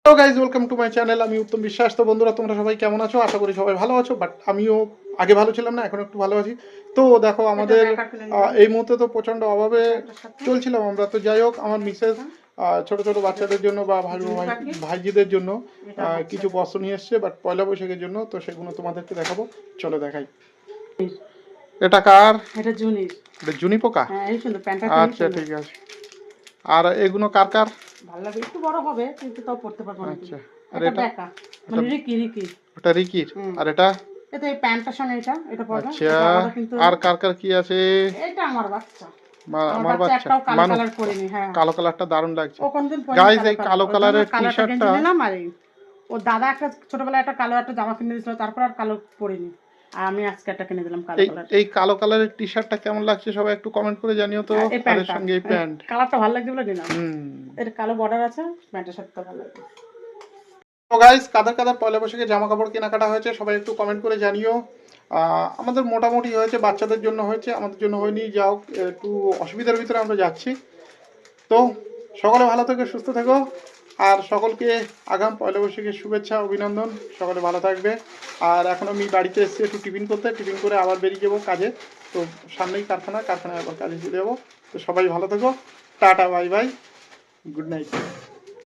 Hello guys, welcome to my channel. আমি উত্তম বিশ্বাস। তো বন্ধুরা, তোমরা সবাই কেমন আছো? আশা করি সবাই ভালো আছো। বাট আমিও আগে ভালো ছিলাম না, এখন একটু ভালো আছি। তো দেখো, আমাদের এই মুহূর্তে তো প্রচণ্ড অভাবে চলছিলাম আমরা। তো যাই হোক, আমার মিসেস ছোট ছোট বাচ্চাদের জন্য বা ভাইজিদের জন্য কিছু বস্ত্র নিয়ে এসছে, বাট পয়লা বৈশাখের জন্য। তো সেগুলো তোমাদেরকে দেখাবো, চলো দেখাই। এটা কার? এটা জুনির। এটা জুনি পোকা? হ্যাঁ, এই সুন্দর প্যান্টটা। আচ্ছা, ঠিক আছে। আর এগুলো কার কার? ভালো লাগে, একটু বড় হবে কিন্তু তাও পড়তে পারবো না। আচ্ছা, আর এটা এটা? বেকা, মানে রিকি। ওটা রিকির। আর এটা? এটা এই প্যান্টটার সঙ্গে এটা পড়বে। আচ্ছা, এটা কিন্তু আর কার কার কি আছে? এটা আমার বাচ্চা। আমার বাচ্চা একটাও কালো কালার পরিনি। হ্যাঁ, কালো কালারটা দারুণ লাগছে। ও কোনদিন পরে গাইস, এই কালো কালারের কালারটা টি-শার্টটা নিলাম। আর ও দাদা একটা ছোটবেলায় একটা কালো একটা জামা কিনে দিয়েছিল, তারপর আর কালো পরিনি। আর আমি আজকে একটা কিনে দিলাম কালো কালার। এই কালো কালারের টি-শার্টটা কেমন লাগছে সবাই একটু কমেন্ট করে জানিও তো। আর এর সঙ্গে এই প্যান্ট কালারটা ভালো লাগছে বলে নিলাম। এর কালো বর্ডার আছে, প্যান্টের সাথে ভালো লাগছে। তো গাইস, কাদের কাদের পয়লা বৈশাখে জামা কাপড় কেনাকাটা হয়েছে সবাই একটু কমেন্ট করে জানিও। আমাদের মোটামুটি হয়েছে, বাচ্চাদের জন্য হয়েছে, আমাদের জন্য হয়নি। যাও, একটু অসুবিধার ভিতরে আমরা যাচ্ছি। তো সকলে ভালো থেকো, সুস্থ থেকো। আর সকলকে আগাম পয়লা বৈশাখের শুভেচ্ছা, অভিনন্দন। সকলে ভালো থাকবে। আর এখন আমি বাড়িতে এসেছি একটু টিফিন করতে, টিফিন করে আবার বেরিয়ে যাবো কাজে। তো সামনেই কারখানায় আবার কাজে চলে যাবো। তো সবাই ভালো থেকো, tata, bye bye, good night.